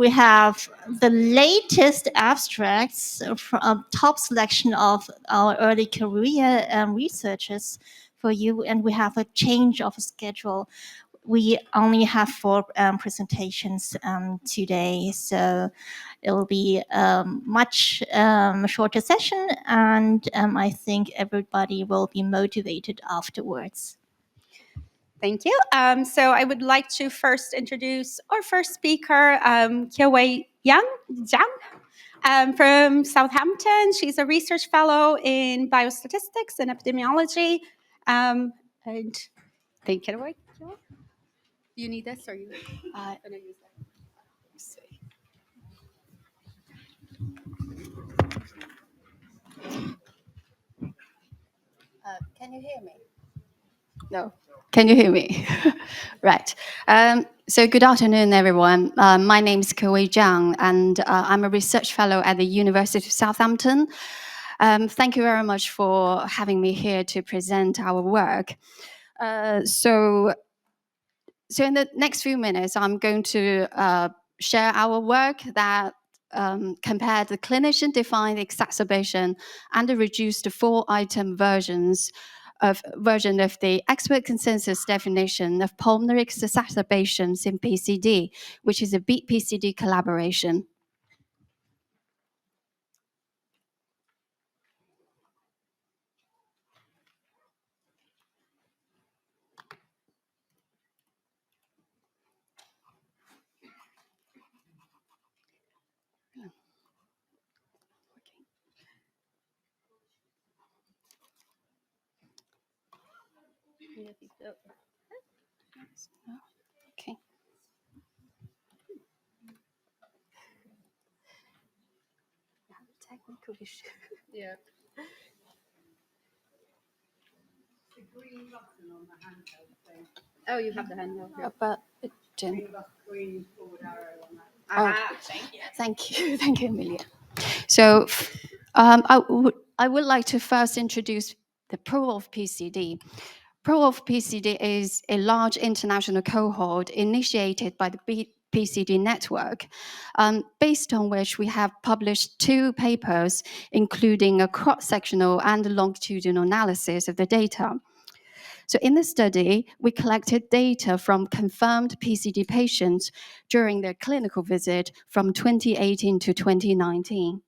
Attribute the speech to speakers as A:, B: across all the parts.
A: we have the latest abstracts from top selection of our early career researchers for you, and we have a change of schedule. We only have 4 presentations today, so it will be a much shorter session, and I think everybody will be motivated afterwards.
B: Thank you. So I would like to first introduce our first speaker, Zhang, from Southampton. She's a research fellow in biostatistics and epidemiology. And take it away. Do you need this or you? I'm going to use that. Let's see. Can you hear me? No. Can you hear me? Right. So good afternoon, everyone. My name is Zhang, and I'm a research fellow at the University of Southampton. Thank you very much for having me here to present our work. So in the next few minutes, I'm going to share our work that compared the clinician-defined exacerbation and the reduced 4-item version of the expert consensus definition of pulmonary exacerbations in PCD, which is a BEAT-PCD collaboration. Okay. Technical issue. Yeah. The green button on the handheld thing. Oh, you have the handheld. Yeah. But it didn't. Green forward arrow on that. Oh, thank you. Thank you, Amelia. So I would like to first introduce the PRO-PCD. PRO-PCD is a large international cohort initiated by the BEAT-PCD network, based on which we have published 2 papers, including a cross-sectional and longitudinal analysis of the data. So in the study, we collected data from confirmed PCD patients during their clinical visit from 2018 to 2019.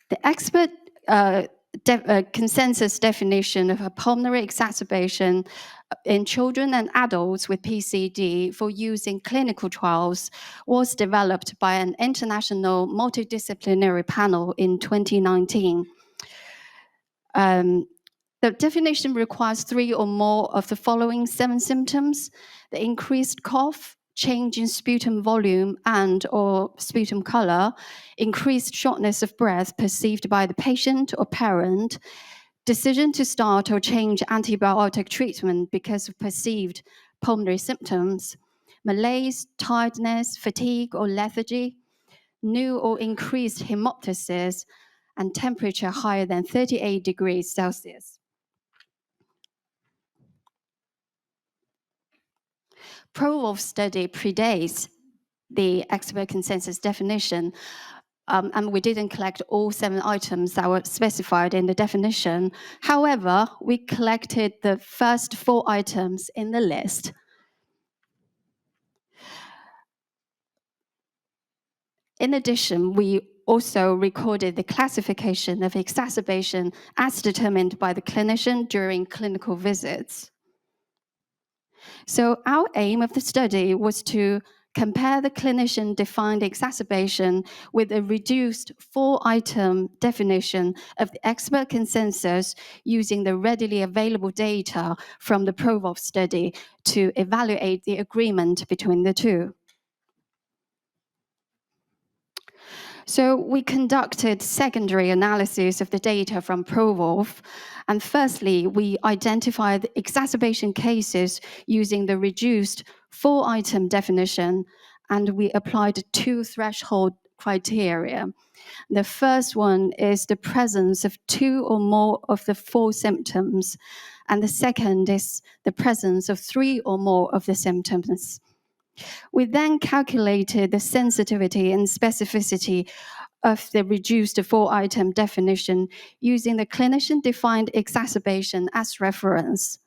B: The expert consensus definition of a pulmonary exacerbation in children and adults with PCD for use in clinical trials was developed by an international multidisciplinary panel in 2019. The definition requires 3 or more of the following 7 symptoms: the increased cough, change in sputum volume and or sputum color, increased shortness of breath perceived by the patient or parent, decision to start or change antibiotic treatment because of perceived pulmonary symptoms, malaise, tiredness, fatigue or lethargy, new or increased hemoptysis, and temperature higher than 38 degrees Celsius. PRO-WOLF study predates the expert consensus definition, and we didn't collect all 7 items that were specified in the definition. However, we collected the first 4 items in the list. In addition, we also recorded the classification of exacerbation as determined by the clinician during clinical visits. So our aim of the study was to compare the clinician-defined exacerbation with a reduced 4-item definition of the expert consensus using the readily available data from the PRO-WOLF study to evaluate the agreement between the 2. So we conducted secondary analysis of the data from PRO-WOLF, and firstly, we identified exacerbation cases using the reduced 4-item definition, and we applied 2 threshold criteria. The first one is the presence of 2 or more of the 4 symptoms, and the second is the presence of 3 or more of the symptoms. We then calculated the sensitivity and specificity of the reduced 4-item definition using the clinician-defined exacerbation as reference.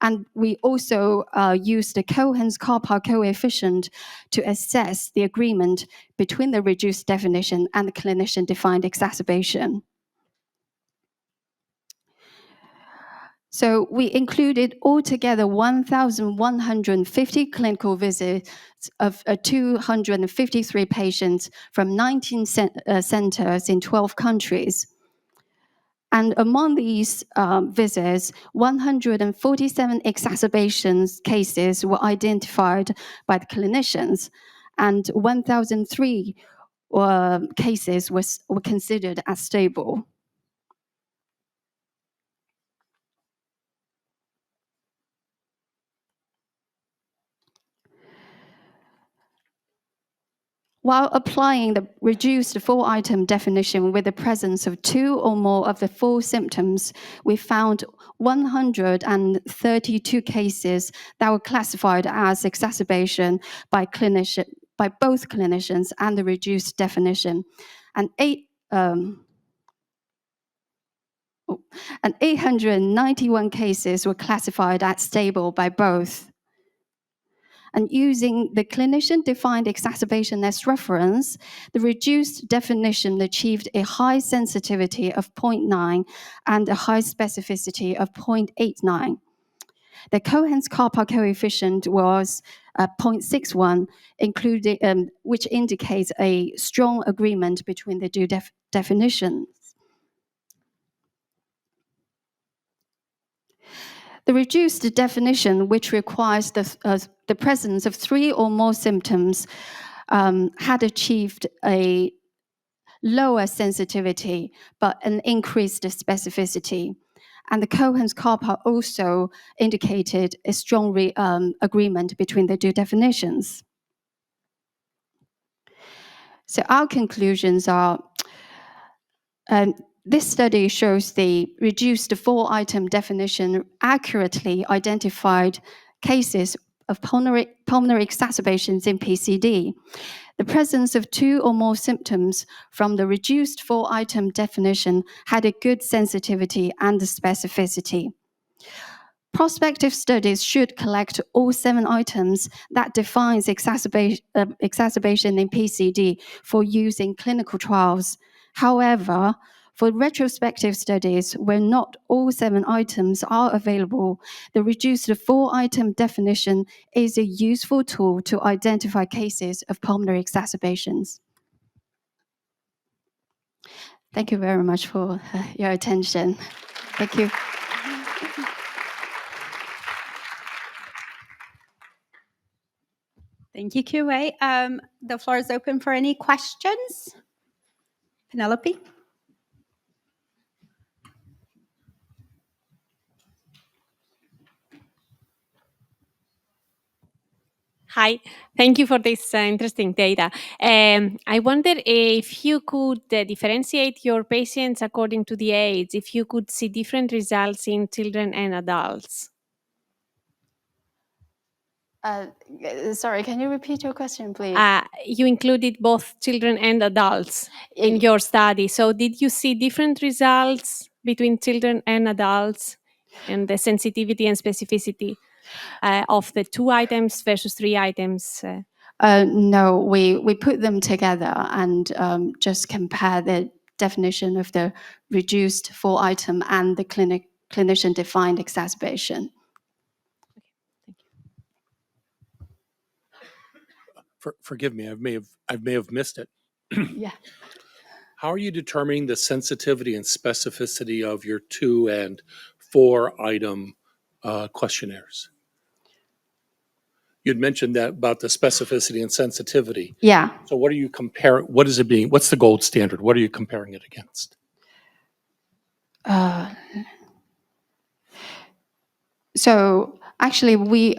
B: And we also used the Cohen's-Kappa coefficient to assess the agreement between the reduced definition and the clinician-defined exacerbation. So we included altogether 1,150 clinical visits of 253 patients from 19 centers in 12 countries. And among these visits, 147 exacerbations cases were identified by the clinicians, and 1,003 cases were considered as stable. While applying the reduced 4-item definition with the presence of 2 or more of the 4 symptoms, we found 132 cases that were classified as exacerbation by both clinicians and the reduced definition, and 891 cases were classified as stable by both. And using the clinician-defined exacerbation as reference, the reduced definition achieved a high sensitivity of 0.9 and a high specificity of 0.89. The Cohen's-Kappa coefficient was 0.61, which indicates a strong agreement between the two definitions. The reduced definition, which requires the presence of 3 or more symptoms, had achieved a lower sensitivity, but an increased specificity. And the Cohen's-Kappa also indicated a strong agreement between the two definitions. So our conclusions are, this study shows the reduced 4-item definition accurately identified cases of pulmonary exacerbations in PCD. The presence of 2 or more symptoms from the reduced 4-item definition had a good sensitivity and specificity. Prospective studies should collect all 7 items that defines exacerbation in PCD for use in clinical trials. However, for retrospective studies where not all 7 items are available, the reduced 4-item definition is a useful tool to identify cases of pulmonary exacerbations. Thank you very much for your attention. Thank you.
C: Thank you, QA. The floor is open for any questions. Penelope?
D: Hi, thank you for this interesting data. I wonder if you could differentiate your patients according to the age, if you could see different results in children and adults.
B: Sorry, can you repeat your question, please?
D: You included both children and adults in your study. So did you see different results between children and adults and the sensitivity and specificity of the 2 items versus 3 items?
B: No, we put them together and just compare the definition of the reduced 4-item and the clinician-defined exacerbation.
E: Forgive me, I may have missed it.
B: Yeah.
E: How are you determining the sensitivity and specificity of your 2 and 4-item questionnaires? You'd mentioned that about the specificity and sensitivity.
B: Yeah.
E: So what are you comparing? What is it being? What's the gold standard? What are you comparing it against?
B: So actually,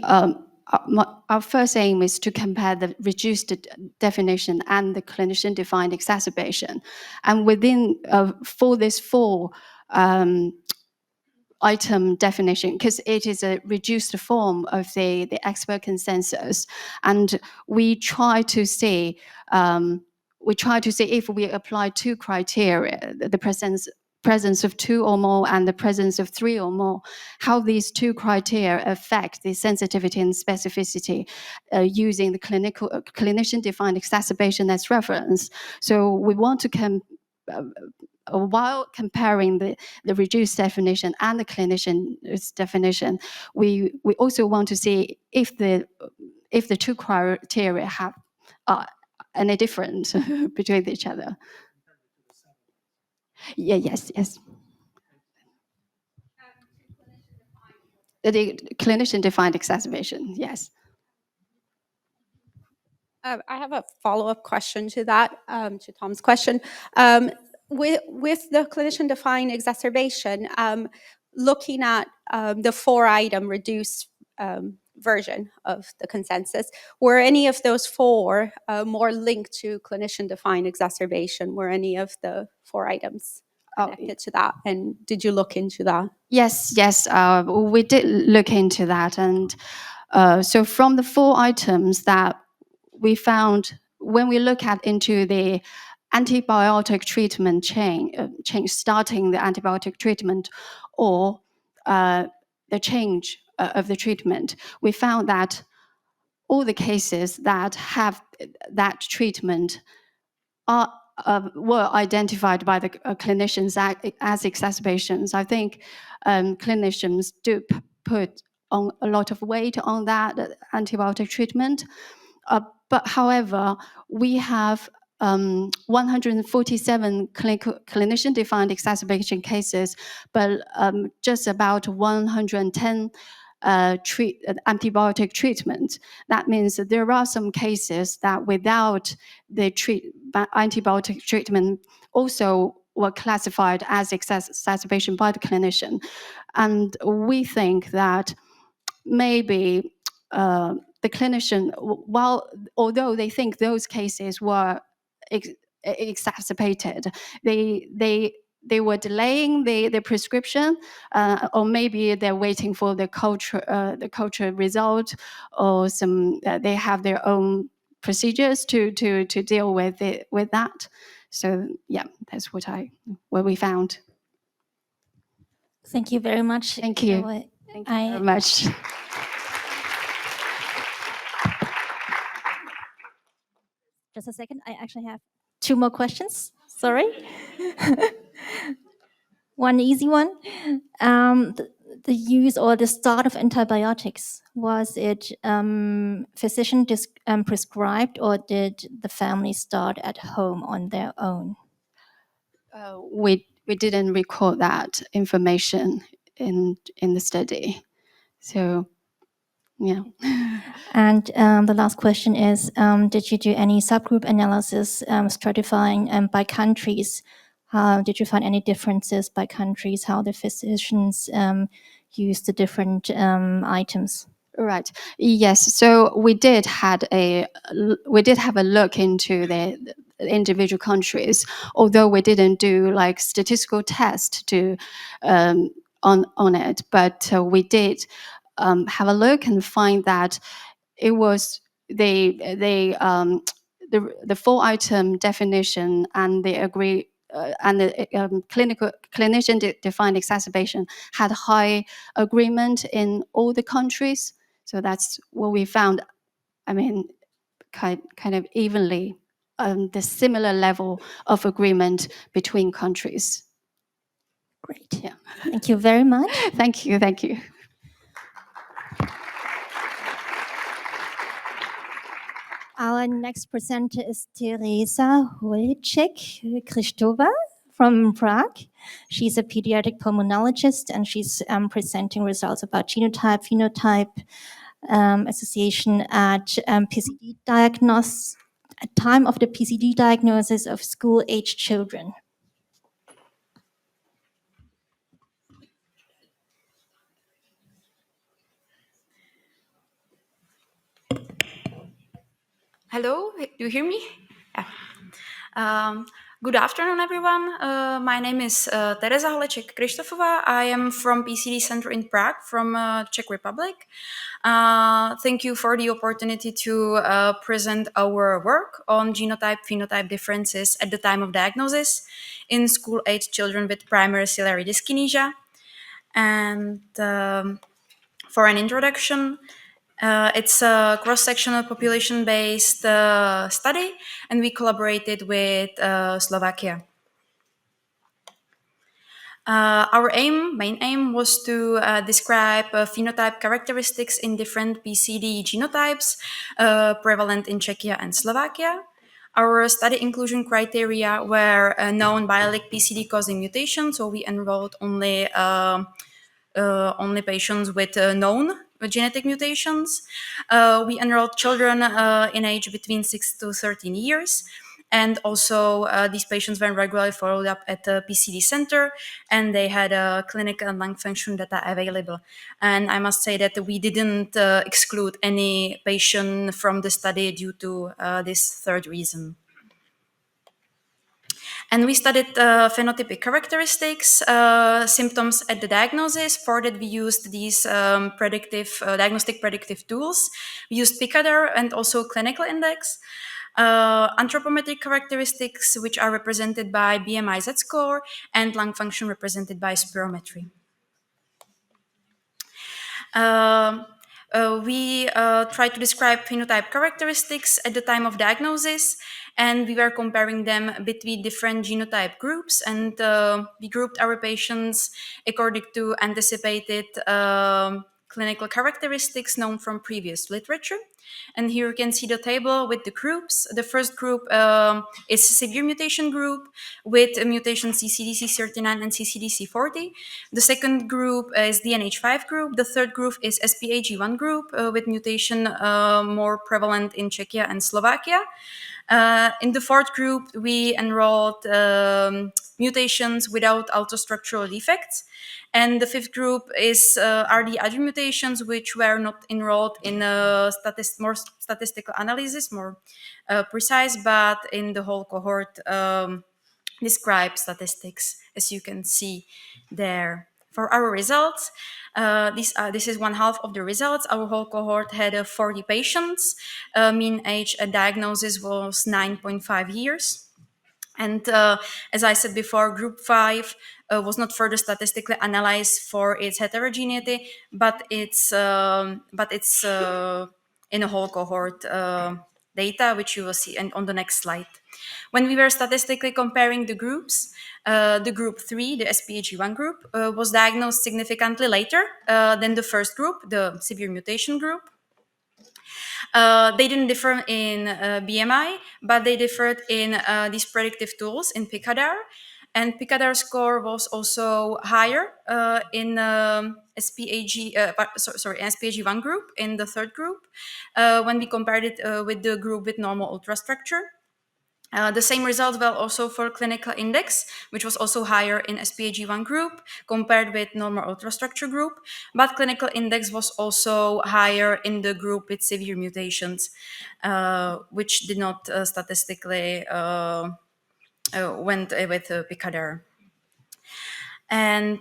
B: our first aim is to compare the reduced definition and the clinician-defined exacerbation, and within for this 4 item definition, because it is a reduced form of the expert consensus, and we try to see if we apply two criteria, the presence of two or more and the presence of three or more, how these two criteria affect the sensitivity and specificity using the clinician-defined exacerbation as reference. So we want to while comparing the reduced definition and the clinician's definition, we also want to see if the two criteria have any difference between each other. Yeah, yes. The clinician-defined exacerbation, yes.
C: I have a follow-up question to that, to Tom's question. With the clinician-defined exacerbation, looking at the 4-item reduced version of the consensus, were any of those 4 more linked to clinician-defined exacerbation? Were any of the 4 items connected to that? And did you look into that?
B: Yes, we did look into that. And so from the 4 items that we found, when we look into the antibiotic treatment chain, starting the antibiotic treatment or the change of the treatment, we found that all the cases that have that treatment were identified by the clinicians as exacerbations. I think clinicians do put on a lot of weight on that antibiotic treatment. But however, we have 147 clinician-defined exacerbation cases, but just about 110 antibiotic treatment. That means that there are some cases that without the antibiotic treatment also were classified as exacerbation by the clinician. And we think that maybe the clinician, although they think those cases were exacerbated, they were delaying the prescription, or maybe they're waiting for the culture result, or they have their own procedures to deal with that. So yeah, that's what we found.
A: Thank you very much.
B: Thank you. Thank you very much.
A: Just a second. I actually have 2 more questions. Sorry. One easy one. The use or the start of antibiotics, was it physician prescribed, or did the family start at home on their own?
B: We didn't record that information in the study. So, yeah.
A: And the last question is, did you do any subgroup analysis stratifying by countries? Did you find any differences by countries, how the physicians use the different items?
B: Right. Yes. So we did have a look into the individual countries, although we didn't do like statistical test to on it, but we did have a look and find that it was the 4-item definition and the and the clinician-defined exacerbation had high agreement in all the countries. So that's what we found. I mean, kind of evenly, the similar level of agreement between countries.
A: Great.
B: Yeah.
A: Thank you very much.
B: Thank you.
A: Our next presenter is Teresa Holeček Krištofová from Prague. She's a pediatric pulmonologist, and she's presenting results about genotype-phenotype association at PCD diagnosis, at time of the PCD diagnosis of school-aged children.
F: Hello, do you hear me? Yeah. Good afternoon, everyone. My name is Teresa Holeček Krištofová. I am from PCD Center in Prague, from Czech Republic. Thank you for the opportunity to present our work on genotype-phenotype differences at the time of diagnosis in school-age children with primary ciliary dyskinesia. And for an introduction, it's a cross-sectional population-based study, and we collaborated with Slovakia. Our main aim was to describe phenotype characteristics in different PCD genotypes prevalent in Czechia and Slovakia. Our study inclusion criteria were known biallelic PCD causing mutations, so we enrolled only patients with known genetic mutations. We enrolled children in age between 6 to 13 years. And also, these patients were regularly followed up at the PCD center, and they had clinical and lung function data available. And I must say that we didn't exclude any patient from the study due to this third reason. And we studied phenotypic characteristics, symptoms at the diagnosis. For that, we used these diagnostic predictive tools. We used PCD and also clinical index. Anthropometric characteristics, which are represented by BMI Z-score, and lung function represented by spirometry. We tried to describe phenotype characteristics at the time of diagnosis, and we were comparing them between different genotype groups, and we grouped our patients according to anticipated clinical characteristics known from previous literature. And here you can see the table with the groups. The first group is severe mutation group with mutation CCDC39 and CCDC40. The second group is the NH5 group. The third group is SPAG1 group with mutation more prevalent in Czechia and Slovakia. In the fourth group, we enrolled mutations without autostructural defects. And the fifth group are the other mutations which were not enrolled in a more statistical analysis, more precise, but in the whole cohort describe statistics, as you can see there. For our results, this is one half of the results. Our whole cohort had 40 patients. Mean age at diagnosis was 9.5 years. And as I said before, group 5 was not further statistically analyzed for its heterogeneity, but it's in a whole cohort data, which you will see on the next slide. When we were statistically comparing the groups, the group 3, the SPAG1 group, was diagnosed significantly later than the first group, the severe mutation group. They didn't differ in BMI, but they differed in these predictive tools in PCD. And PCD score was also higher in SPAG1 group, in the third group, when we compared it with the group with normal ultrastructure. The same results were also for clinical index, which was also higher in SPAG1 group compared with normal ultrastructure group, but clinical index was also higher in the group with severe mutations, which did not statistically went with PCD. And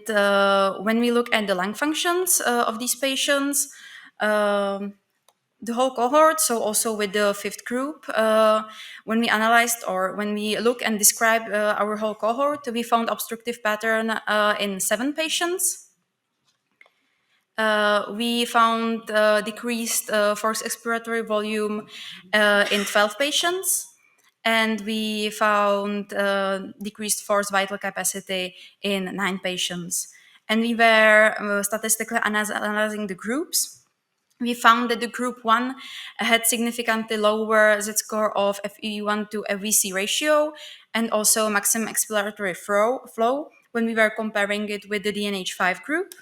F: when we look at the lung functions of these patients, the whole cohort, so also with the fifth group, when we analyzed or when we look and describe our whole cohort, we found obstructive pattern in 7 patients. We found decreased forced expiratory volume in 12 patients. And we found decreased forced vital capacity in 9 patients. And we were statistically analyzing the groups. We found that the group 1 had significantly lower Z-score of FEV1 to FVC ratio and also maximum expiratory flow when we were comparing it with the DNH5 group.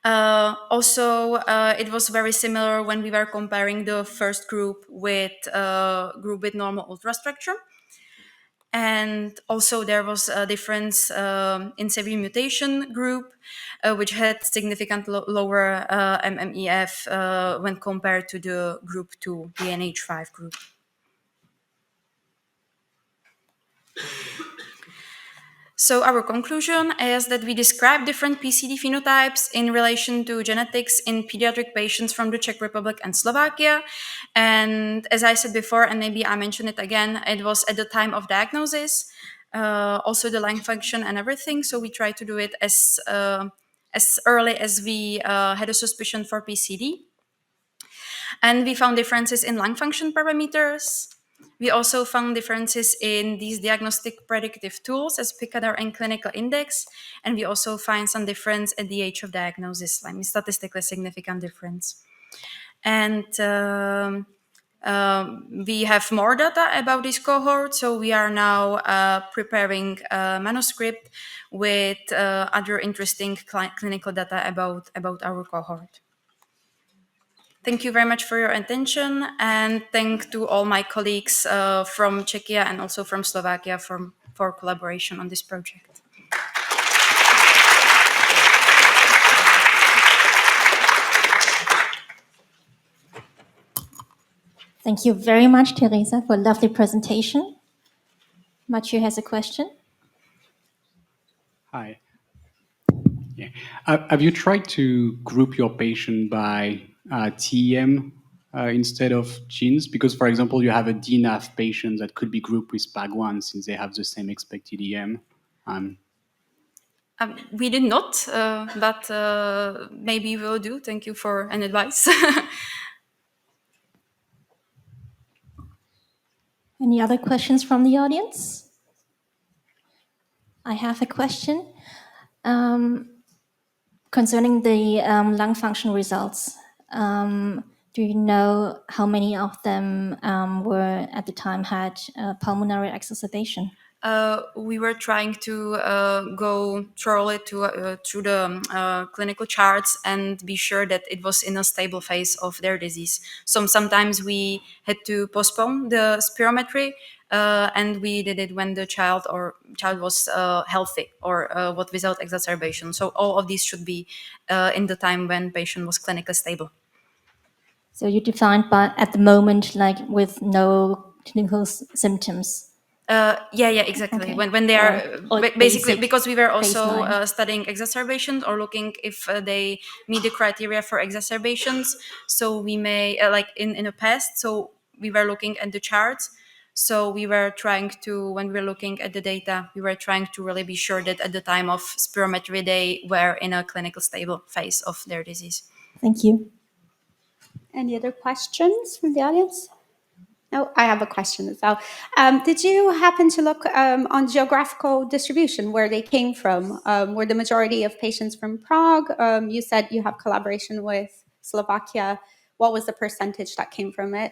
F: It was very similar when we were comparing the first group with normal ultrastructure. And also there was a difference in severe mutation group, which had significant lower MMEF when compared to the group 2, the NH5 group. So our conclusion is that we describe different PCD phenotypes in relation to genetics in pediatric patients from the Czech Republic and Slovakia. And as I said before, and maybe I mention it again, it was at the time of diagnosis, also the lung function and everything. So we try to do it as early as we had a suspicion for PCD. And we found differences in lung function parameters. We also found differences in these diagnostic predictive tools as PICADR and clinical index. And we also find some difference at the age of diagnosis, like statistically significant difference. And we have more data about this cohort. So we are now preparing a manuscript with other interesting clinical data about our cohort. Thank you very much for your attention, and thank to all my colleagues from Czechia and also from Slovakia for collaboration on this project.
A: Thank you very much, Teresa, for a lovely presentation. Mathieu has a question.
G: Hi. Yeah. Have you tried to group your patient by TEM instead of genes? Because, for example, you have a DNAF patient that could be grouped with PAG1 since they have the same expected EM.
F: We did not, but maybe we'll do. Thank you for an advice.
A: Any other questions from the audience? I have a question concerning the lung function results. Do you know how many of them were at the time had pulmonary exacerbation?
F: We were trying to go thoroughly through the clinical charts and be sure that it was in a stable phase of their disease. So sometimes we had to postpone the spirometry, and we did it when the child was healthy or what without exacerbation. So all of these should be in the time when patient was clinically stable.
A: So you defined by at the moment, like with no clinical symptoms.
F: Yeah, exactly.
A: Okay.
F: When they are
A: Or
F: basically,
A: basic
F: because we were also
A: baseline.
F: studying exacerbations or looking if they meet the criteria for exacerbations. So we may like in the past. So we were looking at the charts. So we were trying to, when we were looking at the data, we were trying to really be sure that at the time of spirometry they were in a clinical stable phase of their disease.
A: Thank you.
C: Any other questions from the audience? No, I have a question as well. Did you happen to look on geographical distribution, where they came from? Were the majority of patients from Prague? You said you have collaboration with Slovakia. What was the percentage that came from it?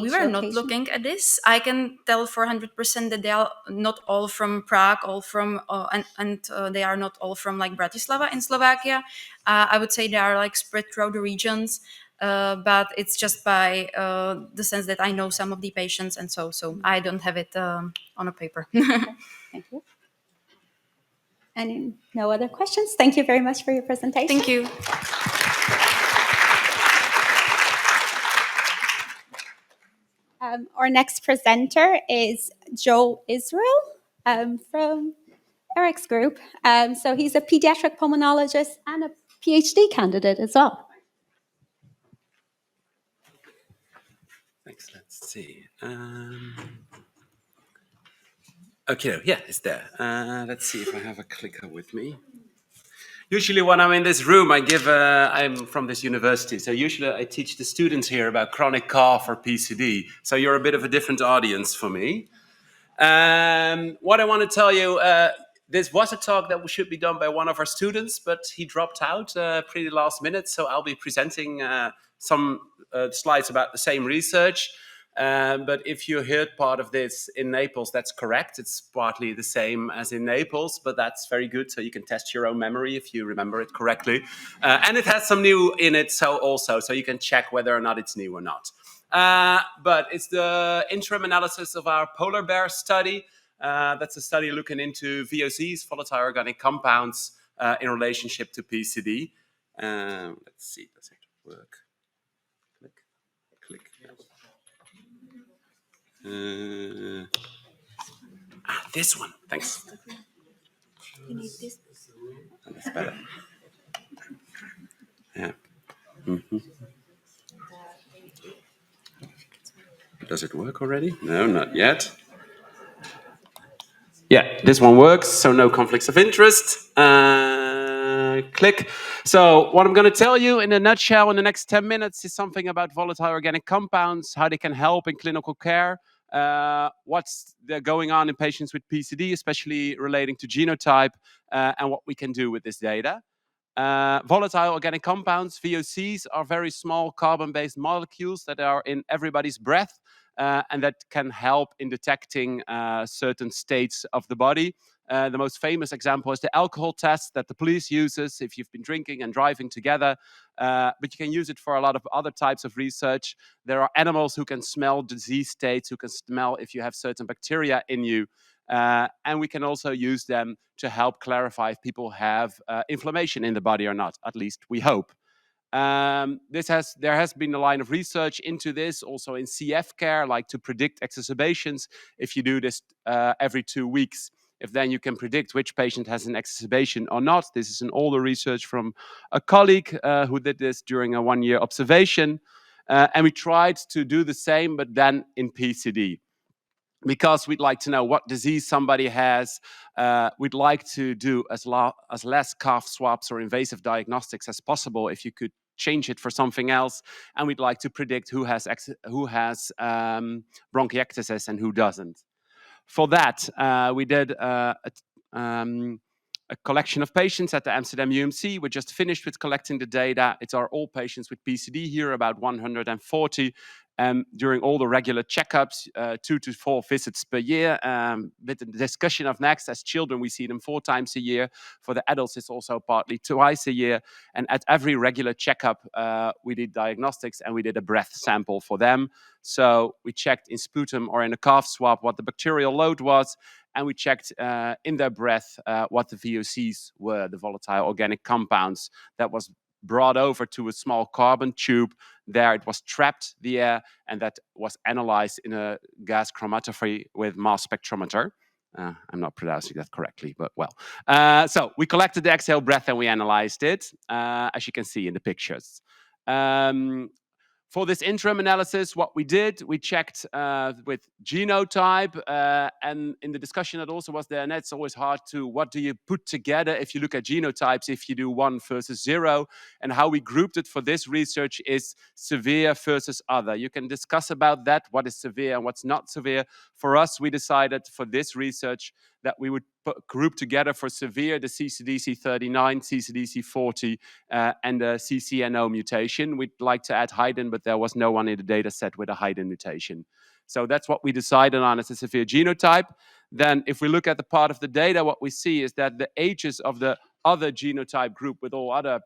F: We were not looking at this. I can tell for 100% that they are not all from Prague, all from and they are not all from like Bratislava in Slovakia. I would say they are like spread throughout the regions, but it's just by the sense that I know some of the patients, and so I don't have it on a paper.
C: Thank you. And no other questions? Thank you very much for your presentation.
F: Thank you.
C: Our next presenter is Joe Israel from Eric's group. So he's a pediatric pulmonologist and a PhD candidate as well.
H: Thanks. Let's see. Okay, yeah, it's there. Let's see if I have a clicker with me. Usually when I'm in this room, I'm from this university, so usually I teach the students here about chronic cough or PCD. So you're a bit of a different audience for me. What I want to tell you, this was a talk that should be done by one of our students, but he dropped out pretty last minute. So I'll be presenting some slides about the same research. But if you heard part of this in Naples, that's correct. It's partly the same as in Naples, but that's very good. So you can test your own memory if you remember it correctly. And it has some new in it, so you can check whether or not it's new or not. But it's the interim analysis of our polar bear study. That's a study looking into VOCs, volatile organic compounds, in relationship to PCD. Let's see, does it work? Click. this one. Thanks.
F: You need this.
H: That's better. Yeah. Mm-hmm. Does it work already? No, not yet. Yeah, this one works, so no conflicts of interest. Click. So what I'm going to tell you in a nutshell in the next 10 minutes is something about volatile organic compounds, how they can help in clinical care, what's going on in patients with PCD, especially relating to genotype, and what we can do with this data. Volatile organic compounds, VOCs, are very small carbon-based molecules that are in everybody's breath and that can help in detecting certain states of the body. The most famous example is the alcohol test that the police uses if you've been drinking and driving together, but you can use it for a lot of other types of research. There are animals who can smell disease states, who can smell if you have certain bacteria in you. And we can also use them to help clarify if people have inflammation in the body or not, at least we hope. There has been a line of research into this also in CF care, like to predict exacerbations. If you do this every 2 weeks, if then you can predict which patient has an exacerbation or not. This is an older research from a colleague who did this during a 1-year observation. And we tried to do the same, but then in PCD. Because we'd like to know what disease somebody has. We'd like to do as less cough swabs or invasive diagnostics as possible if you could change it for something else. And we'd like to predict who has bronchiectasis and who doesn't. For that, we did a collection of patients at the Amsterdam UMC. We're just finished with collecting the data. It's our all patients with PCD here, about 140. During all the regular checkups, 2 to 4 visits per year. With the discussion of next, as children, we see them 4 times a year. For the adults, it's also partly twice a year. And at every regular checkup, we did diagnostics and we did a breath sample for them. So we checked in sputum or in a cough swab what the bacterial load was. And we checked in their breath what the VOCs were, the volatile organic compounds that was brought over to a small carbon tube. There it was trapped, the air, and that was analyzed in a gas chromatography with mass spectrometer. I'm not pronouncing that correctly, but well. So we collected the exhale breath and we analyzed it, as you can see in the pictures. For this interim analysis, what we did, we checked with genotype, and in the discussion that also was there, and it's always hard to, what do you put together if you look at genotypes, if you do 1 versus 0, and how we grouped it for this research is severe versus other. You can discuss about that, what is severe and what's not severe. For us, we decided for this research that we would group together for severe the CCDC39, CCDC40, and the CCNO mutation. We'd like to add Haydn, but there was no one in the data set with a Haydn mutation. So that's what we decided on as a severe genotype. Then if we look at the part of the data, what we see is that the ages of the other genotype group with all other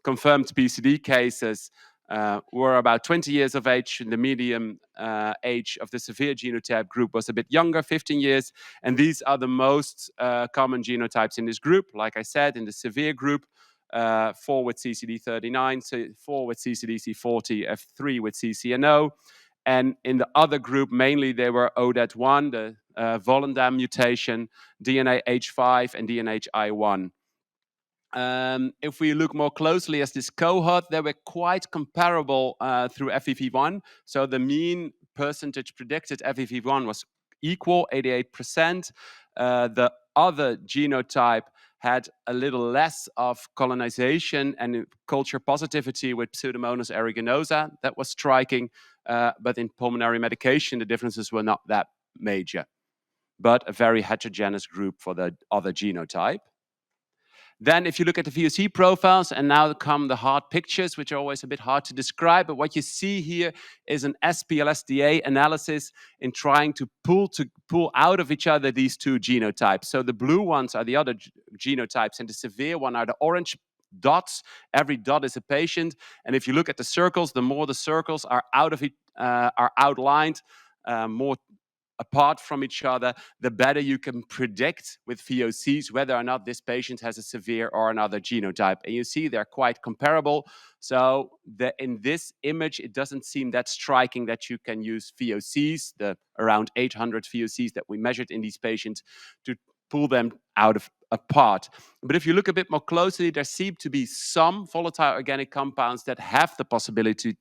H: confirmed PCD cases were about 20 years of age, and the median age of the severe genotype group was a bit younger, 15 years. And these are the most common genotypes in this group. Like I said, in the severe group, 4 with CCD39, 4 with CCDC40, F3 with CCNO. And in the other group, mainly they were ODAT1, the Volendam mutation, DNAH5, and DNHI1. If we look more closely at this cohort, they were quite comparable through FEV1. So the mean percentage predicted FEV1 was equal, 88%. The other genotype had a little less of colonization and culture positivity with Pseudomonas aeruginosa. That was striking, but in pulmonary medication, the differences were not that major. But a very heterogeneous group for the other genotype. Then if you look at the VOC profiles, and now come the hard pictures, which are always a bit hard to describe, but what you see here is an SPLSDA analysis in trying to pull out of each other these 2 genotypes. So the blue ones are the other genotypes, and the severe one are the orange dots. Every dot is a patient. And if you look at the circles, the more the circles are out of it, are outlined, more apart from each other, the better you can predict with VOCs whether or not this patient has a severe or another genotype. And you see they're quite comparable. So in this image, it doesn't seem that striking that you can use VOCs, the around 800 VOCs that we measured in these patients, to pull them out of apart. But if you look a bit more closely, there seem to be some volatile organic compounds that have the possibility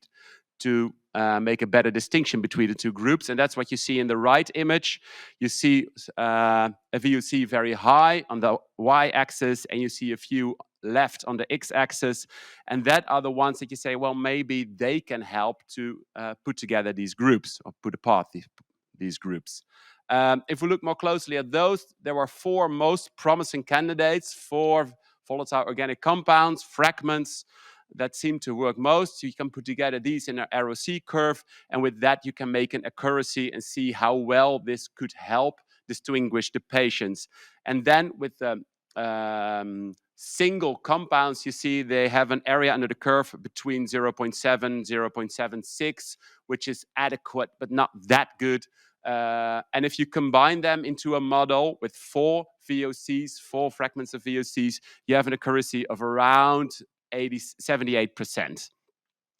H: to make a better distinction between the two groups. And that's what you see in the right image. You see a VOC very high on the y-axis, and you see a few left on the x-axis. And that are the ones that you say, well, maybe they can help to put together these groups, or put apart these groups. If we look more closely at those, there were 4 most promising candidates for volatile organic compounds, fragments, that seem to work most. You can put together these in an ROC curve, and with that you can make an accuracy and see how well this could help distinguish the patients. And then with the single compounds, you see they have an area under the curve between 0.7, 0.76, which is adequate but not that good. And if you combine them into a model with 4 VOCs, 4 fragments of VOCs, you have an accuracy of around 78%,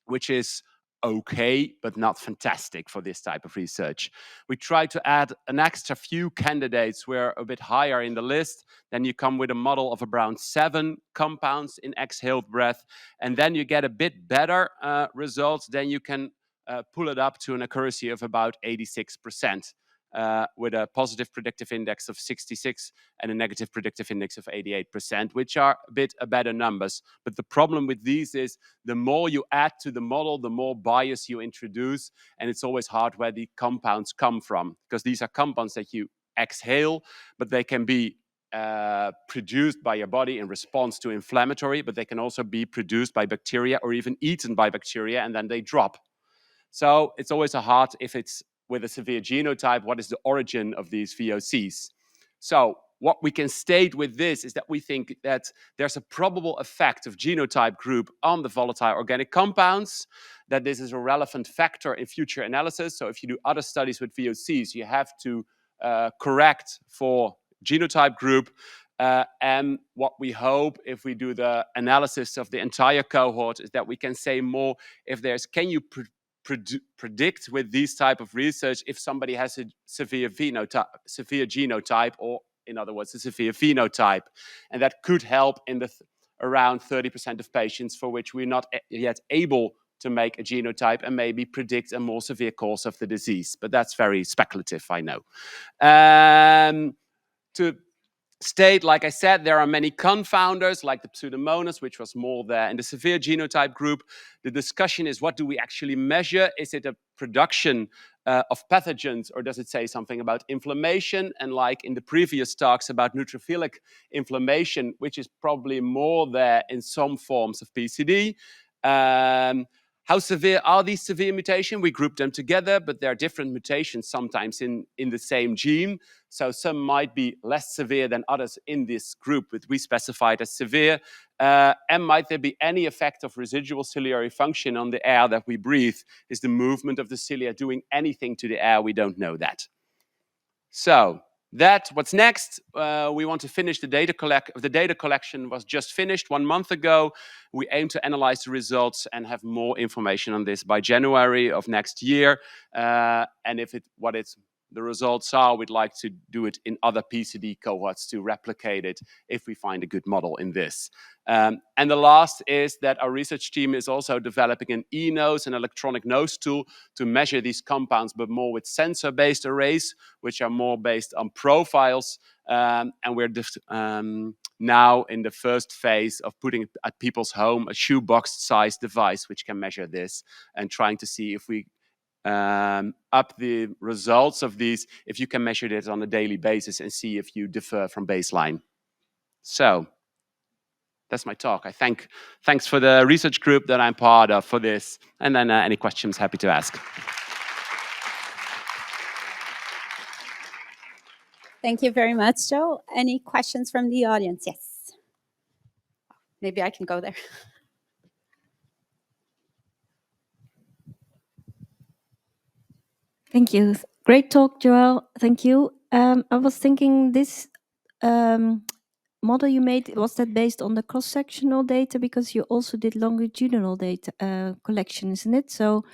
H: which is okay, but not fantastic for this type of research. We try to add an extra few candidates who are a bit higher in the list. Then you come with a model of around 7 compounds in exhaled breath, and then you get a bit better results. Then you can pull it up to an accuracy of about 86%. With a positive predictive index of 66 and a negative predictive index of 88%, which are a better numbers. But the problem with these is the more you add to the model, the more bias you introduce, and it's always hard where the compounds come from, because these are compounds that you exhale, but they can be produced by your body in response to inflammatory, but they can also be produced by bacteria or even eaten by bacteria, and then they drop. So it's always hard if it's with a severe genotype, what is the origin of these VOCs? So what we can state with this is that we think that there's a probable effect of genotype group on the volatile organic compounds, that this is a relevant factor in future analysis. So if you do other studies with VOCs, you have to correct for genotype group. And what we hope, if we do the analysis of the entire cohort, is that we can say more if there's, can you predict with these type of research if somebody has a severe genotype, or in other words, a severe phenotype. And that could help in the around 30% of patients for which we're not yet able to make a genotype and maybe predict a more severe course of the disease. But that's very speculative, I know. To state, like I said, there are many confounders, like the Pseudomonas, which was more there in the severe genotype group. The discussion is, what do we actually measure? Is it a production of pathogens, or does it say something about inflammation? And like in the previous talks about neutrophilic inflammation, which is probably more there in some forms of PCD. How severe are these severe mutations? We group them together, but there are different mutations sometimes in the same gene. So some might be less severe than others in this group, but we specified as severe. And might there be any effect of residual ciliary function on the air that we breathe? Is the movement of the cilia doing anything to the air? We don't know that. So what's next? We want to finish the data collection was just finished 1 month ago. We aim to analyze the results and have more information on this by January of next year. And if the results are, we'd like to do it in other PCD cohorts to replicate it if we find a good model in this. And the last is that our research team is also developing an e-nose, an electronic nose tool, to measure these compounds, but more with sensor-based arrays, which are more based on profiles. And we're now in the first phase of putting at people's home a shoebox-sized device which can measure this, and trying to see if we up the results of these, if you can measure it on a daily basis and see if you differ from baseline. So that's my talk. Thanks for the research group that I'm part of for this. And then any questions, happy to ask.
C: Thank you very much, Joe. Any questions from the audience? Yes. Maybe I can go there.
I: Thank you. Great talk, Joel. Thank you. I was thinking this model you made, was that based on the cross-sectional data? Because you also did longitudinal data collection, isn't it? So,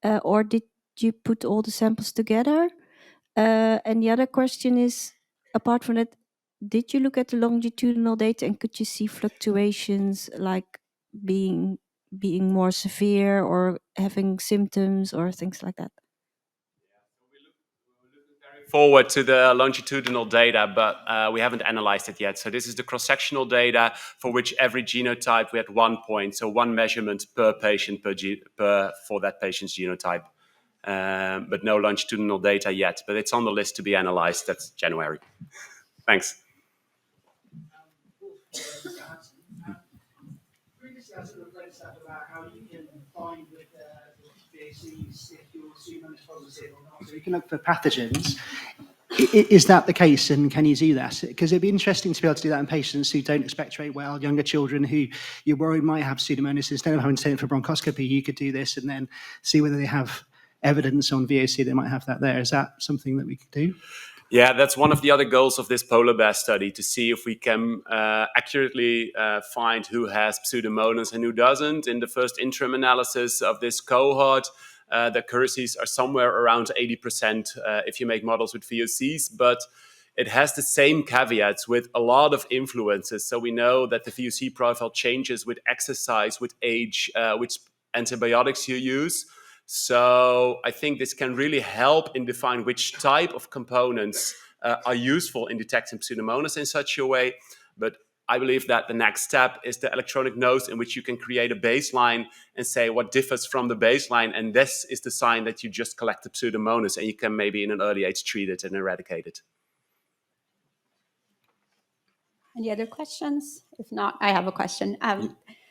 I: or did you put all the samples together? And the other question is, apart from that, did you look at the longitudinal data and could you see fluctuations like being more severe or having symptoms or things like that?
H: Forward to the longitudinal data, but we haven't analyzed it yet. So this is the cross-sectional data for which every genotype we had 1 point, so 1 measurement per patient for that patient's genotype. But no longitudinal data yet, but it's on the list to be analyzed. That's January. Thanks.
J: Previously, I sort of read stuff about how you can find with the VACs if your pseudomonas is positive or not. So you can look for pathogens. Is that the case, and can you do that? Because it'd be interesting to be able to do that in patients who don't expectorate well, younger children who you're worried might have pseudomonas. Instead of having to send it for bronchoscopy, you could do this and then see whether they have evidence on VOC they might have that there. Is that something that we could do?
H: Yeah, that's one of the other goals of this polar bear study, to see if we can accurately find who has pseudomonas and who doesn't. In the first interim analysis of this cohort, the accuracies are somewhere around 80% if you make models with VOCs, but it has the same caveats with a lot of influences. So we know that the VOC profile changes with exercise, with age, which antibiotics you use. So I think this can really help in defining which type of components are useful in detecting pseudomonas in such a way. But I believe that the next step is the electronic nose, in which you can create a baseline and say what differs from the baseline. And this is the sign that you just collected pseudomonas, and you can maybe in an early age treat it and eradicate it.
C: Any other questions? If not, I have a question.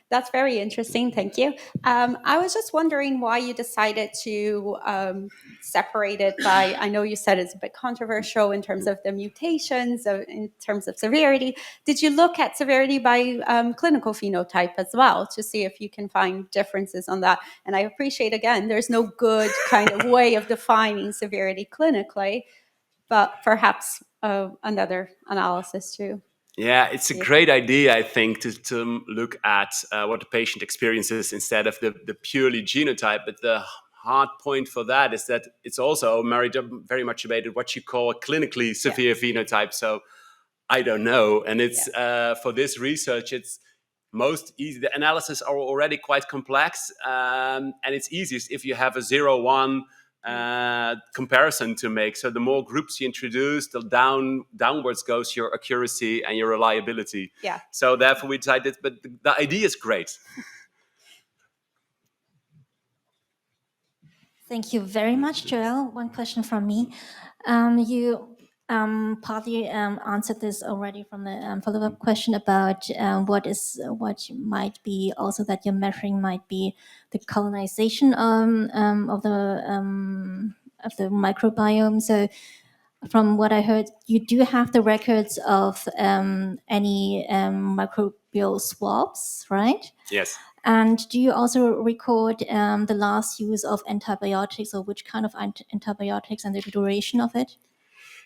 C: That's very interesting. Thank you. I was just wondering why you decided to separate it by, I know you said it's a bit controversial in terms of the mutations, in terms of severity. Did you look at severity by clinical phenotype as well to see if you can find differences on that? And I appreciate, again, there's no good kind of way of defining severity clinically, but perhaps another analysis too.
H: Yeah, it's a great idea, I think, to look at what the patient experiences instead of the purely genotype. But the hard point for that is that it's also very much debated what you call a clinically severe phenotype. So I don't know. And it's for this research, it's most easy. The analysis are already quite complex, and it's easiest if you have a 0-1 comparison to make. So the more groups you introduce, the downwards goes your accuracy and your reliability.
C: Yeah.
H: So therefore we decided, but the idea is great.
A: Thank you very much, Joel. One question from me. You partly answered this already from the follow-up question about what might be also that you're measuring might be the colonization of the microbiome. So from what I heard, you do have the records of any microbial swabs, right?
H: Yes.
A: And do you also record the last use of antibiotics, or which kind of antibiotics and the duration of it?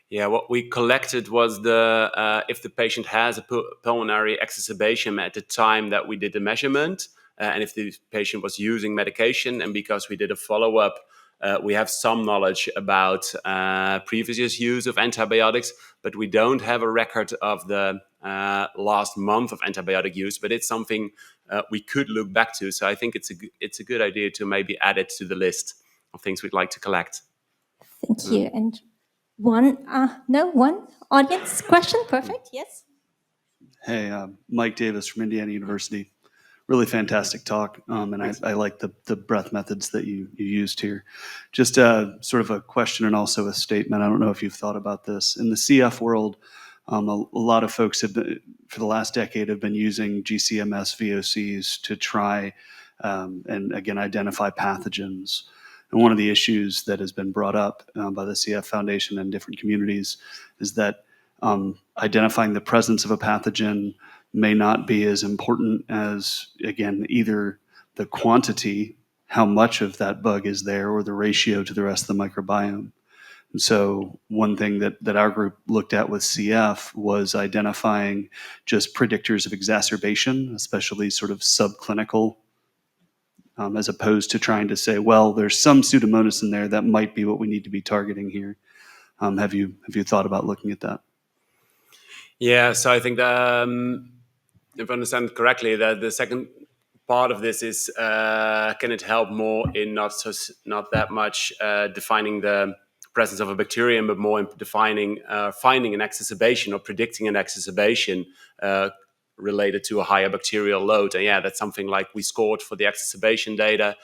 H: Yeah, what we collected was the if the patient has a pulmonary exacerbation at the time that we did the measurement, and if the patient was using medication, and because we did a follow-up, we have some knowledge about previous use of antibiotics, but we don't have a record of the last month of antibiotic use. But it's something we could look back to. So I think it's a good idea to maybe add it to the list of things we'd like to collect.
A: Thank you. And one audience question. Perfect. Yes.
K: Hey, Mike Davis from Indiana University. Really fantastic talk, and I like the breath methods that you used here. Just sort of a question and also a statement. I don't know if you've thought about this. In the CF world, a lot of folks have been, for the last decade, have been using GCMS VOCs to try and again identify pathogens. And one of the issues that has been brought up by the CF Foundation and different communities is that identifying the presence of a pathogen may not be as important as, again, either the quantity, how much of that bug is there, or the ratio to the rest of the microbiome. So one thing that our group looked at with CF was identifying just predictors of exacerbation, especially sort of subclinical, as opposed to trying to say, well, there's some Pseudomonas in there that might be what we need to be targeting here. Have you thought about looking at that?
H: Yeah, so I think if I understand correctly, that the second part of this is can it help more in not that much defining the presence of a bacterium, but more in defining finding an exacerbation or predicting an exacerbation related to a higher bacterial load. And yeah, that's something like we scored for the exacerbation data.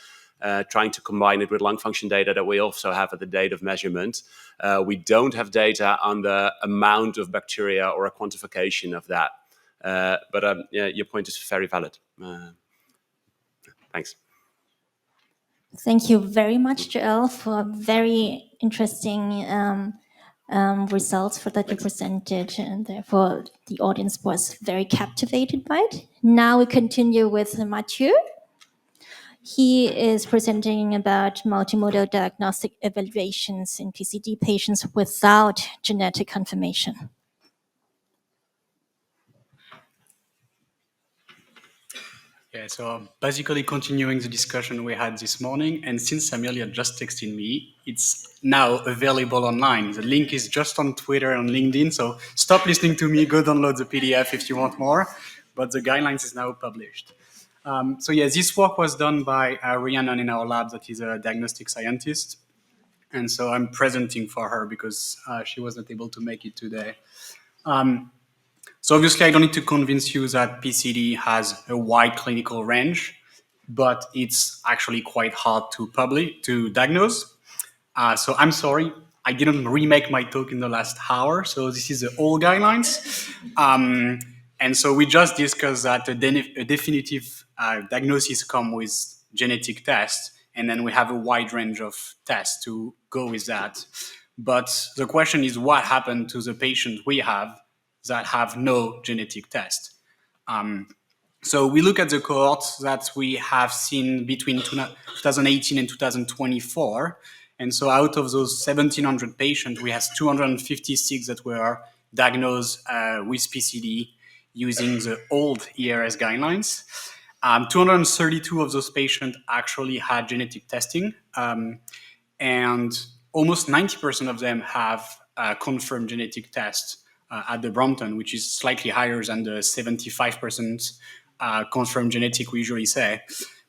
H: Trying to combine it with lung function data that we also have at the date of measurement. We don't have data on the amount of bacteria or a quantification of that. But yeah, your point is very valid. Thanks.
A: Thank you very much, Joel, for very interesting results that you presented, and therefore the audience was very captivated by it. Now we continue with Mathieu. He is presenting about multimodal diagnostic evaluations in PCD patients without genetic confirmation.
G: Yeah, so basically continuing the discussion we had this morning, and since Amelia just texted me, it's now available online. The link is just on Twitter and LinkedIn, so stop listening to me, go download the PDF if you want more, but the guidelines is now published. So yeah, this work was done by Rhiannon in our lab, that is a diagnostic scientist, and so I'm presenting for her because she was not able to make it today. So obviously, I don't need to convince you that PCD has a wide clinical range, but it's actually quite hard to diagnose. So I'm sorry, I didn't remake my talk in the last hour. So this is the old guidelines. And so we just discussed that a definitive diagnosis come with genetic tests, and then we have a wide range of tests to go with that. But the question is, what happened to the patient we have that have no genetic test? So we look at the cohorts that we have seen between 2018 and 2024. And so out of those 1,700 patients, we have 256 that were diagnosed with PCD using the old ERS guidelines. 232 of those patients actually had genetic testing. And almost 90% of them have confirmed genetic tests at the Brompton, which is slightly higher than the 75% confirmed genetic we usually say.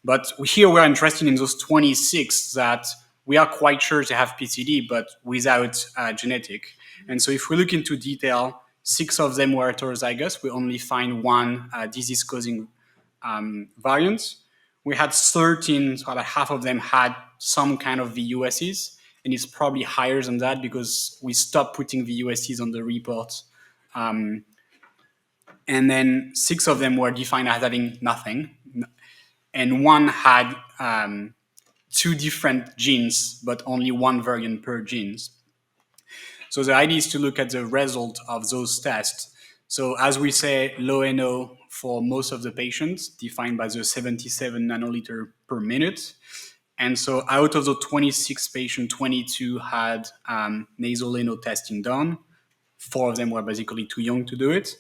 G: But here we're interested in those 26 that we are quite sure they have PCD, but without genetic. And so if we look into detail, 6 of them were heterozygous. We only find one disease-causing variant. We had 13, so about half of them had some kind of VUSs, and it's probably higher than that because we stopped putting VUSs on the report. And then 6 of them were defined as having nothing. And one had 2 different genes, but only 1 variant per genes. So the idea is to look at the result of those tests. So as we say, low NO for most of the patients, defined by the 77 nanoliter per minute. And so out of the 26 patients, 22 had nasal NO testing done. 4 of them were basically too young to do it.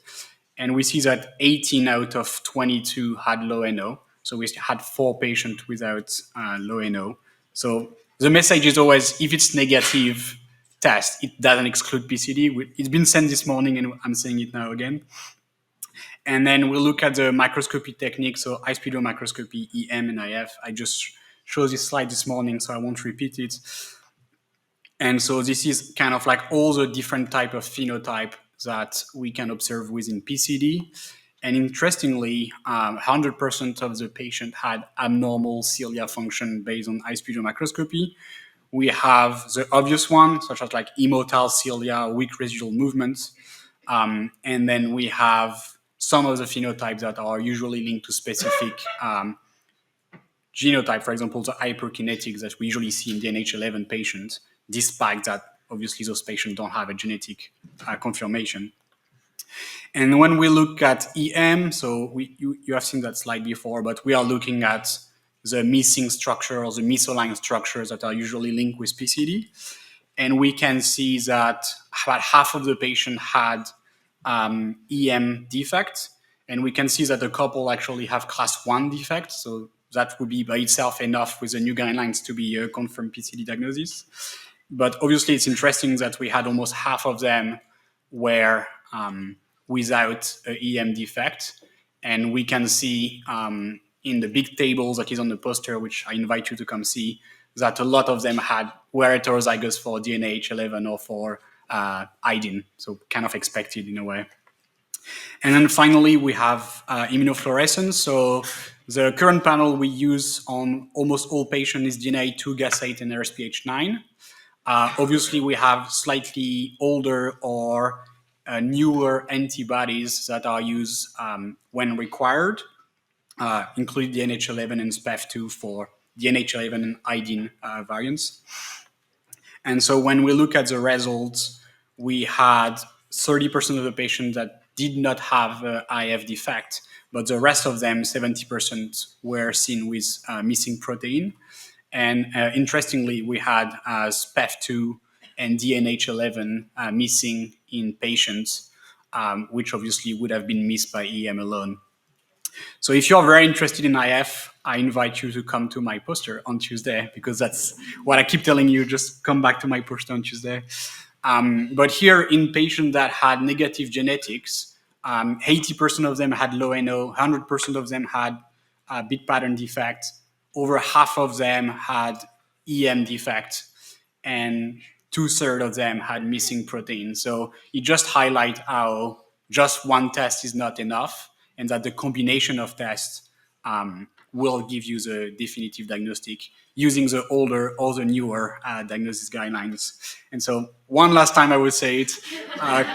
G: And we see that 18 out of 22 had low NO. So we had 4 patients without low NO. So the message is always, if it's negative test, it doesn't exclude PCD. It's been sent this morning, and I'm saying it now again. And then we'll look at the microscopy technique, so high-speed microscopy, EM and IF. I just showed this slide this morning, so I won't repeat it. And so this is kind of like all the different type of phenotype that we can observe within PCD. And interestingly, 100% of the patient had abnormal cilia function based on high-speed microscopy. We have the obvious one, such as like immotile cilia, weak residual movements. And then we have some of the phenotypes that are usually linked to specific genotype, for example, the hyperkinetics that we usually see in the NH11 patients, despite that, obviously, those patients don't have a genetic confirmation. And when we look at EM, so you have seen that slide before, but we are looking at the missing structure or the misaligned structures that are usually linked with PCD. and we can see that about half of the patient had EM defect, and we can see that a couple actually have class 1 defect, so that would be by itself enough with the new guidelines to be a confirmed PCD diagnosis. But obviously it's interesting that we had almost half of them were without an EM defect, and we can see in the big table that is on the poster, which I invite you to come see, that a lot of them were heterozygous for DNH11 or for IDIN, so kind of expected in a way. And then finally, we have immunofluorescence. So the current panel we use on almost all patients is DNA2, GAS8, and RSPH9. Obviously, we have slightly older or newer antibodies that are used when required, including DNH11 and SPEF2 for DNH11 and IDIN variants. And so when we look at the results, we had 30% of the patients that did not have IF defect, but the rest of them, 70%, were seen with missing protein. And interestingly, we had SPEF2 and DNH11 missing in patients, which obviously would have been missed by EM alone. So if you're very interested in IF, I invite you to come to my poster on Tuesday, because that's what I keep telling you, just come back to my poster on Tuesday. But here in patients that had negative genetics, 80% of them had low NO, 100% of them had BEAT pattern defect, over half of them had EM defect, and 2/3 of them had missing protein. So it just highlights how just one test is not enough, and that the combination of tests will give you the definitive diagnostic using the older or the newer diagnosis guidelines. And so one last time I will say it,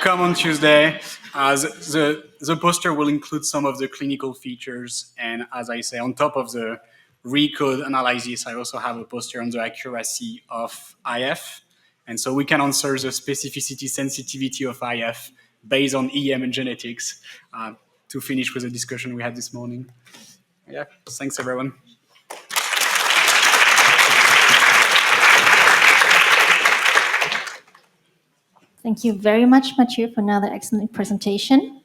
G: come on Tuesday. The poster will include some of the clinical features, and as I say, on top of the recode analysis, I also have a poster on the accuracy of IF. And so we can answer the specificity, sensitivity of IF based on EM and genetics to finish with the discussion we had this morning. Yeah, thanks everyone.
A: Thank you very much, Mathieu, for another excellent presentation.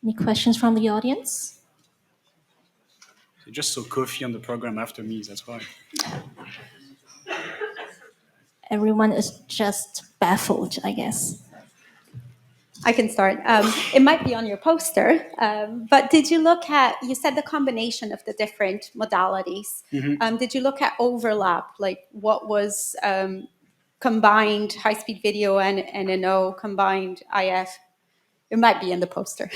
A: Any questions from the audience?
G: You just saw coffee on the program after me, that's why.
A: Everyone is just baffled, I guess.
C: I can start. It might be on your poster, but did you look at, you said the combination of the different modalities.
G: Mm-hmm.
C: Did you look at overlap, like what was combined high-speed video and NO, combined IF? It might be in the poster.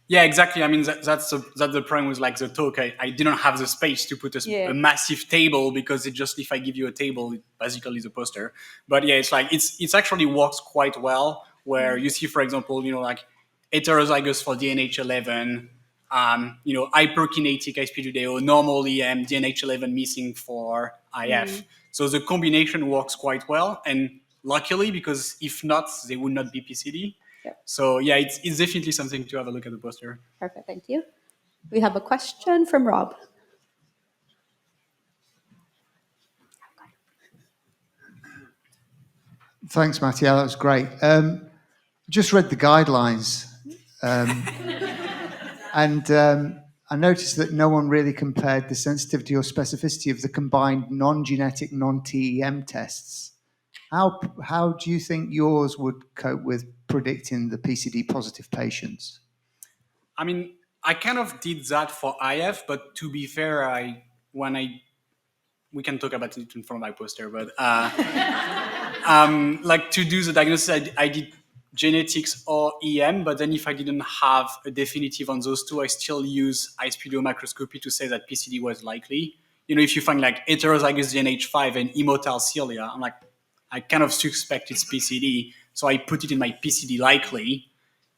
G: Yeah, exactly. I mean, that's the problem with like the talk. I didn't have the space to put a massive table, because it just, if I give you a table, it basically is a poster. But yeah, it's like, it's actually works quite well, where you see, for example, like heterozygous for DNH11, hyperkinetic high-speed video, normal EM, DNH11 missing for IF. So the combination works quite well, and luckily, because if not, they would not be PCD.
C: Yep.
G: So yeah, it's definitely something to have a look at the poster.
C: Perfect, thank you. We have a question from Rob.
L: Thanks, Mathieu. That was great. Just read the guidelines, and I noticed that no one really compared the sensitivity or specificity of the combined non-genetic, non-TEM tests. How do you think yours would cope with predicting the PCD positive patients?
G: I mean, I kind of did that for IF, but to be fair, we can talk about it in front of my poster, but like to do the diagnosis, I did genetics or EM, but then if I didn't have a definitive on those two, I still use high-speed microscopy to say that PCD was likely. If you find like heterozygous DNH5 and hemothalassemia, I'm like, I kind of suspect it's PCD, so I put it in my PCD likely,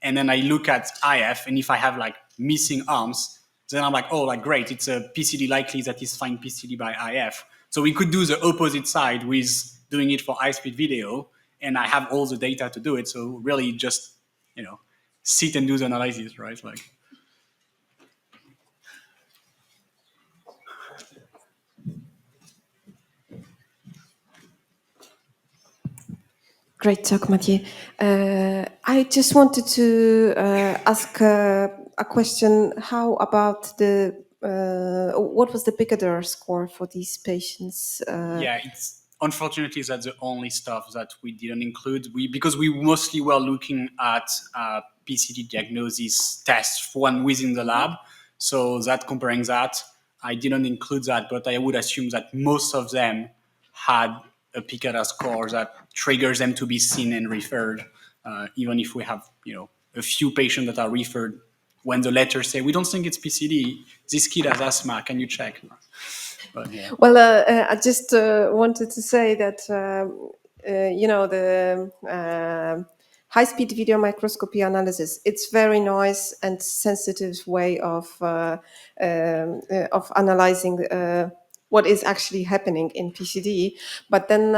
G: and then I look at IF, and if I have like missing arms, then I'm like, oh, like great, it's a PCD likely that is fine PCD by IF. So we could do the opposite side with doing it for high-speed video, and I have all the data to do it. So really just, sit and do the analysis, right? Like.
M: Great talk, Mathieu. I just wanted to ask a question. How about the what was the Picador score for these patients?
G: Yeah, it's unfortunately that's the only stuff that we didn't include. Because we mostly were looking at PCD diagnosis tests one within the lab. So that comparing that, I didn't include that, but I would assume that most of them had a Picador score that triggers them to be seen and referred. Even if we have, a few patients that are referred when the letters say, we don't think it's PCD, this kid has asthma, can you check? But, yeah.
M: Well, I just wanted to say that, the high-speed video microscopy analysis, it's very nice and sensitive way of analyzing what is actually happening in PCD. But then,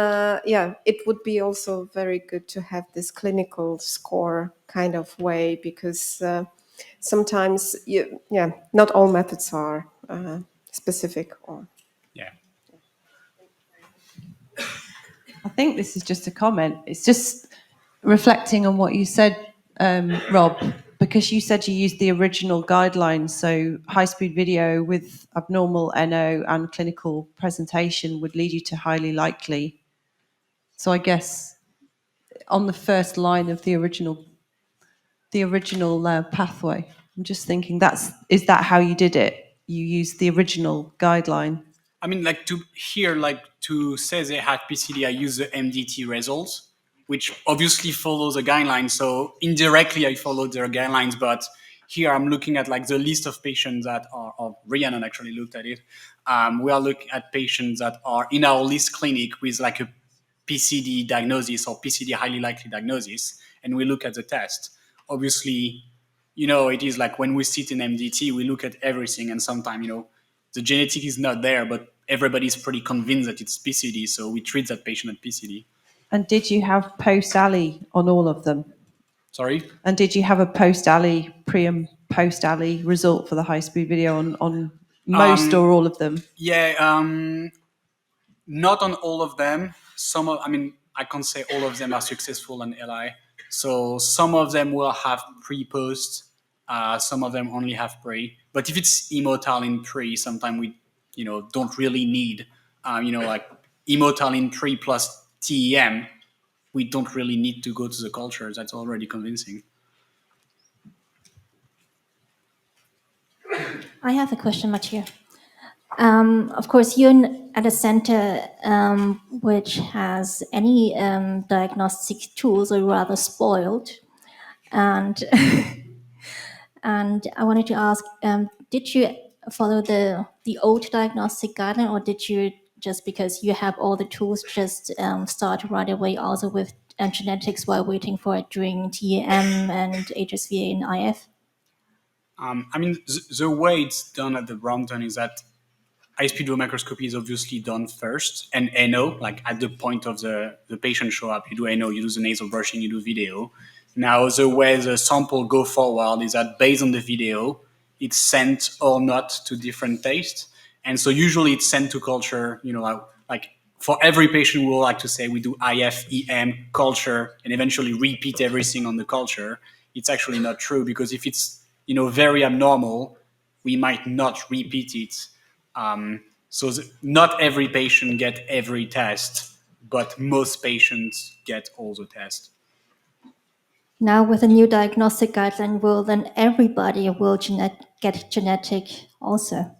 M: it would be also very good to have this clinical score kind of way, because sometimes, not all methods are specific or...
G: Yeah.
N: I think this is just a comment. It's just reflecting on what you said, Rob, because you said you used the original guidelines. So high-speed video with abnormal NO and clinical presentation would lead you to highly likely. So I guess on the first line of the original pathway, I'm just thinking is that how you did it? You used the original guideline.
G: I mean, to say they had PCD, I use the MDT results, which obviously follows the guidelines. So indirectly, I followed their guidelines. But here I'm looking at the list of patients that are, Rhiannon actually looked at it. We are looking at patients that are in our list clinic with a PCD diagnosis or PCD highly likely diagnosis. And we look at the test. Obviously, it is when we sit in MDT, we look at everything. And sometimes, the genetic is not there, but everybody's pretty convinced that it's PCD, so we treat that patient at PCD.
N: And did you have post-ALI on all of them?
G: Sorry?
N: And did you have a post-ALI, pre and post-ALI result for the high-speed video on most or all of them?
G: Yeah, not on all of them. I can't say all of them are successful on LI. So some of them will have pre-post, some of them only have pre. But if it's immotile in pre, sometimes we, don't really need, immotile in pre plus TEM, we don't really need to go to the culture. That's already convincing.
A: I have a question, Mathieu. Of course, you're at a center which has any diagnostic tools, or rather spoiled. And and I wanted to ask, did you follow the old diagnostic guideline, or did you, just because you have all the tools, just start right away also with genetics while waiting for it during TEM and HSVA and IF?
G: The way it's done at the Brompton is that high-speed video microscopy is obviously done first, and NO, at the point of the patient show up, you do NO, you do the nasal brushing, you do video. Now, the way the sample go forward is that based on the video, it's sent or not to different tastes. And so usually it's sent to culture, for every patient, we will like to say we do IF, EM, culture, and eventually repeat everything on the culture. It's actually not true, because if it's, very abnormal, we might not repeat it. Not every patient get every test, but most patients get all the tests.
A: Now, with a new diagnostic guideline, then everybody will get genetic also?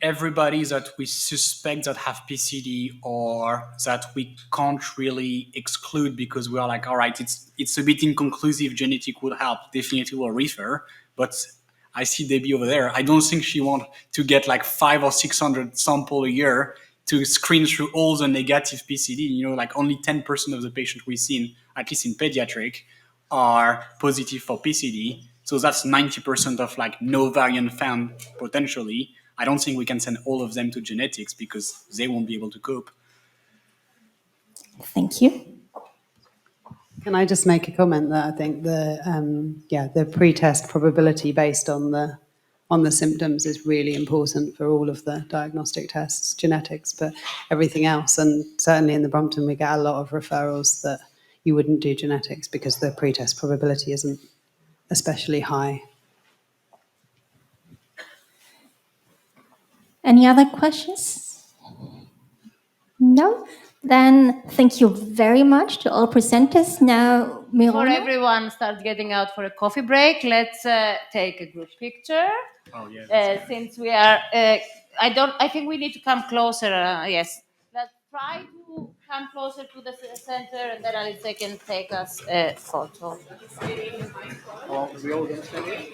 G: Everybody that we suspect that have PCD or that we can't really exclude, because we are all right, it's a bit inconclusive, genetic would help, definitely will refer, but I see Debbie over there. I don't think she wants to get 500 or 600 samples a year to screen through all the negative PCD. Only 10% of the patients we've seen, at least in pediatric, are positive for PCD. So that's 90% of no variant found potentially. I don't think we can send all of them to genetics because they won't be able to cope.
A: Thank you.
O: Can I just make a comment that I think the pre-test probability based on the on the symptoms is really important for all of the diagnostic tests, genetics, but everything else. And certainly in the Brompton, we get a lot of referrals that you wouldn't do genetics because the pretest probability isn't especially high.
A: Any other questions? No? Then thank you very much to all presenters. Now,
P: Before
A: Mirona.
P: everyone starts getting out for a coffee break, let's take a group picture.
G: Oh, yeah.
P: Since we are, I think we need to come closer. Yes, let's try to come closer to the center, and then Alice can take us a photo.
G: Are we all going to stay here?